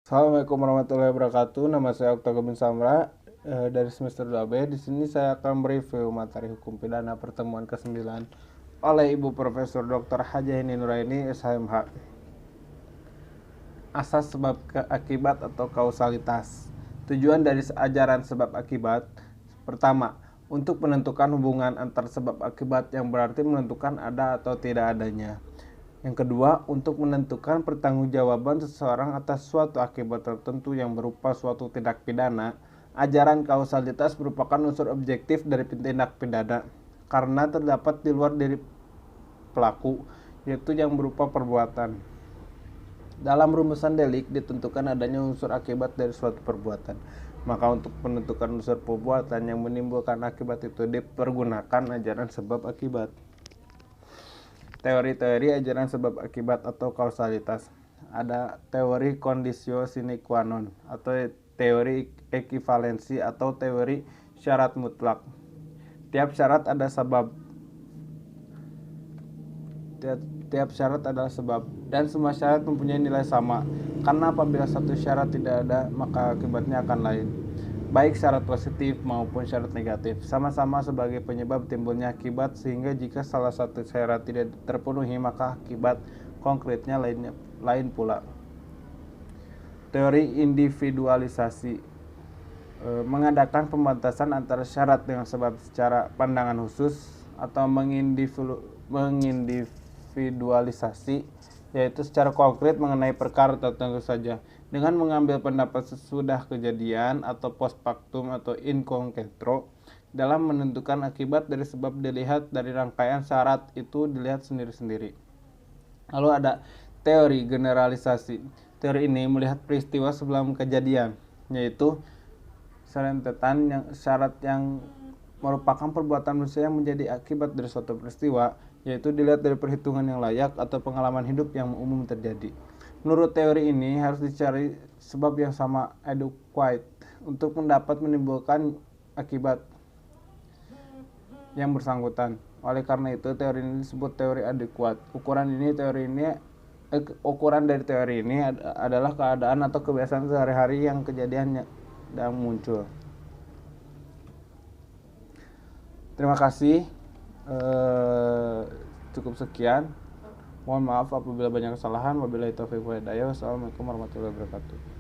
Assalamualaikum warahmatullahi wabarakatuh. Nama saya Oktagon bin Samra dari semester 2B. Di sini saya akan mereview materi hukum pidana pertemuan ke-9 oleh Ibu Profesor Dr. Hajahini Nuraini, SHMH. Asas sebab akibat atau kausalitas. Tujuan dari ajaran sebab akibat: pertama, untuk menentukan hubungan antar sebab akibat yang berarti menentukan ada atau tidak adanya. Yang kedua, untuk menentukan pertanggungjawaban seseorang atas suatu akibat tertentu yang berupa suatu tindak pidana. Ajaran kausalitas merupakan unsur objektif dari tindak pidana karena terdapat di luar dari pelaku, yaitu yang berupa perbuatan. Dalam rumusan delik ditentukan adanya unsur akibat dari suatu perbuatan. Maka untuk menentukan unsur perbuatan yang menimbulkan akibat itu dipergunakan ajaran sebab akibat. Teori-teori ajaran sebab akibat atau kausalitas. Ada teori conditio sine qua non atau teori ekivalensi atau teori syarat mutlak. Tiap syarat adalah sebab dan semua syarat mempunyai nilai sama. Karena apabila satu syarat tidak ada, maka akibatnya akan lain. Baik syarat positif maupun syarat negatif sama-sama sebagai penyebab timbulnya akibat, sehingga jika salah satu syarat tidak terpenuhi maka akibat konkretnya lain pula. Teori individualisasi mengadakan pembatasan antara syarat dengan sebab secara pandangan khusus atau mengindividualisasi, yaitu secara konkret mengenai perkara tertentu saja dengan mengambil pendapat sesudah kejadian atau post factum atau in concreto. Dalam menentukan akibat dari sebab dilihat dari rangkaian syarat itu dilihat sendiri-sendiri. Lalu ada teori generalisasi. Teori ini melihat peristiwa sebelum kejadian, yaitu serentetan syarat yang merupakan perbuatan manusia yang menjadi akibat dari suatu peristiwa, yaitu dilihat dari perhitungan yang layak atau pengalaman hidup yang umum terjadi. Menurut teori ini harus dicari sebab yang sama adequate untuk mendapat menimbulkan akibat yang bersangkutan. Oleh karena itu teori ini disebut teori adequate. Ukuran dari teori ini adalah keadaan atau kebiasaan sehari-hari yang kejadiannya dan muncul. Terima kasih. Cukup sekian. Mohon maaf apabila banyak kesalahan. Wabillahi taufiq wal hidayah. Wassalamualaikum warahmatullahi wabarakatuh.